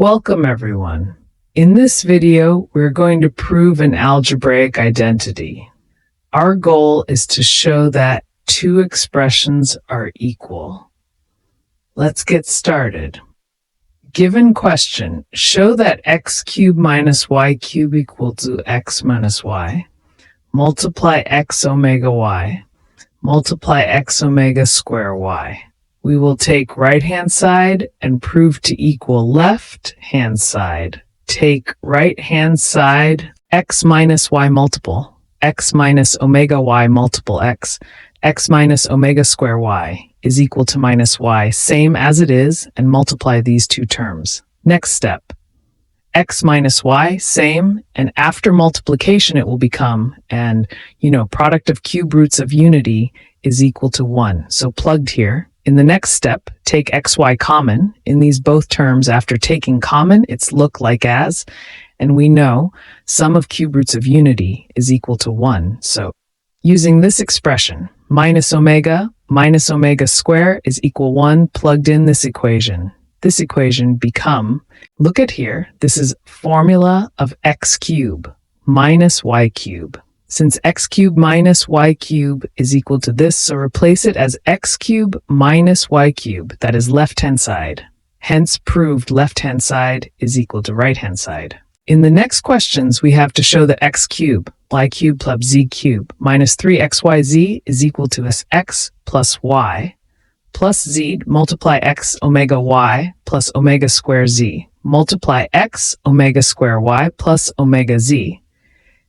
Welcome everyone. In this video, we're going to prove an algebraic identity. Our goal is to show that two expressions are equal. Let's get started. Given question, show that x cubed minus y cubed equal to x minus y. Multiply x omega y. Multiply x omega square y. We will take right-hand side and prove to equal left-hand side. Take right-hand side, x minus y multiple, x minus omega y multiple x minus omega square y is equal to minus y, same as it is, and multiply these two terms. Next step, x minus y, same, and after multiplication it will become, and product of cube roots of unity is equal to 1. So plugged here. In the next step, take xy common. In these both terms, after taking common, it's look like as, and we know sum of cube roots of unity is equal to 1. So using this expression, minus omega square is equal 1, plugged in this equation. This equation become, look at here, this is formula of x cube minus y cube. Since x cubed minus y cube is equal to this, so replace it as x cubed minus y cube, that is left-hand side. Hence proved left-hand side is equal to right-hand side. In the next questions, we have to show that x cubed, y cubed plus z cubed, minus 3xyz is equal to x plus y, plus z, multiply x omega y plus omega square z, multiply x omega square y plus omega z.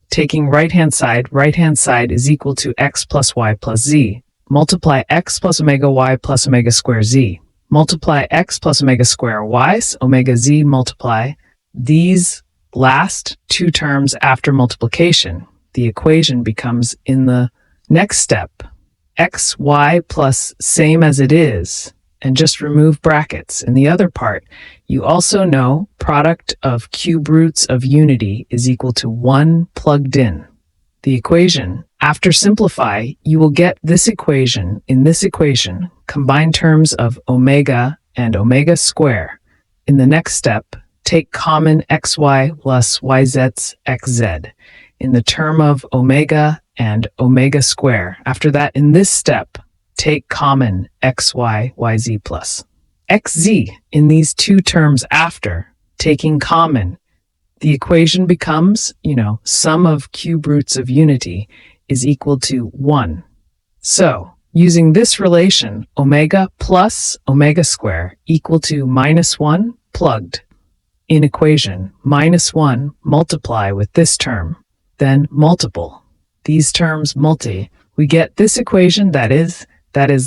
Taking right-hand side is equal to x plus y plus z. Multiply x plus omega y plus omega square z. Multiply x plus omega square y, omega z, multiply these last two terms after multiplication. The equation becomes, in the next step, xy plus same as it is, and just remove brackets. In the other part, you also know product of cube roots of unity is equal to 1 plugged in. The equation, after simplify, you will get this equation. In this equation, combine terms of omega and omega square. In the next step, take common xy plus yz's xz in the term of omega and omega square. After that, in this step, take common xy, yz plus xz in these two terms after taking common. The equation becomes, sum of cube roots of unity is equal to 1. So, using this relation, omega plus omega square equal to minus 1 plugged in equation, minus 1 multiply with this term, then multiple. These terms multi. We get this equation that is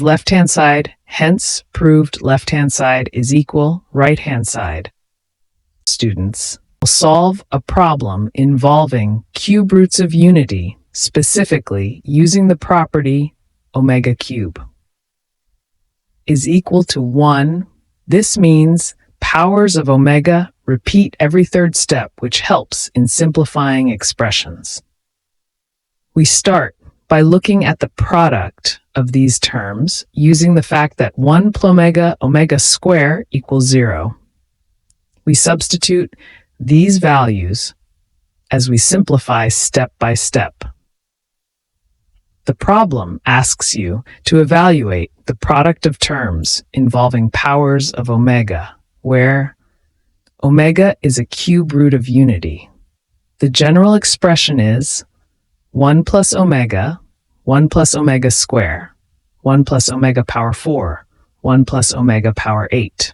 left-hand side, hence proved left-hand side is equal right-hand side. Students will solve a problem involving cube roots of unity, specifically using the property omega cube is equal to 1. This means powers of omega repeat every third step, which helps in simplifying expressions. We start by looking at the product of these terms using the fact that 1 plus omega square equals 0. We substitute these values as we simplify step by step. The problem asks you to evaluate the product of terms involving powers of omega, where omega is a cube root of unity. The general expression is 1 plus omega square, 1 plus omega power 4, 1 plus omega power 8.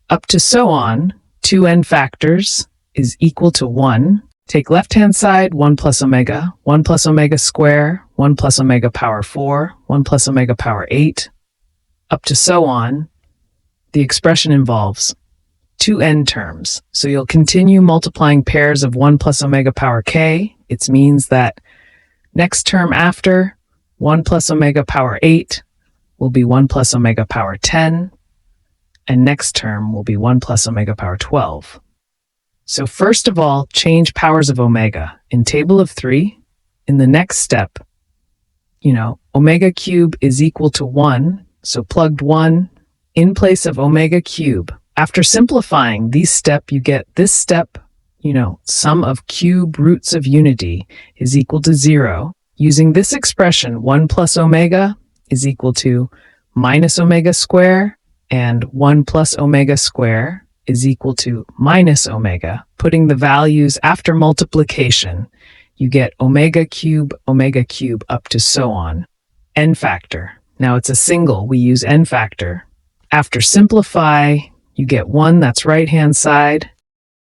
Up to so on, 2n factors is equal to 1. Take left-hand side, 1 plus omega square, 1 plus omega power 4, 1 plus omega power 8. Up to so on, the expression involves 2n terms. So you'll continue multiplying pairs of 1 plus omega power k. It means that next term after 1 plus omega power 8 will be 1 plus omega power 10, and next term will be 1 plus omega power 12. So first of all, change powers of omega. In table of 3, in the next step, omega cube is equal to 1, so plugged 1 in place of omega cube. After simplifying these steps, you get this step, sum of cube roots of unity is equal to 0. Using this expression, 1 plus omega is equal to minus omega square, and 1 plus omega square is equal to minus omega. Putting the values after multiplication, you get omega cube, up to so on. N factor. Now it's a single, we use n factor. After simplify, you get 1 that's right-hand side,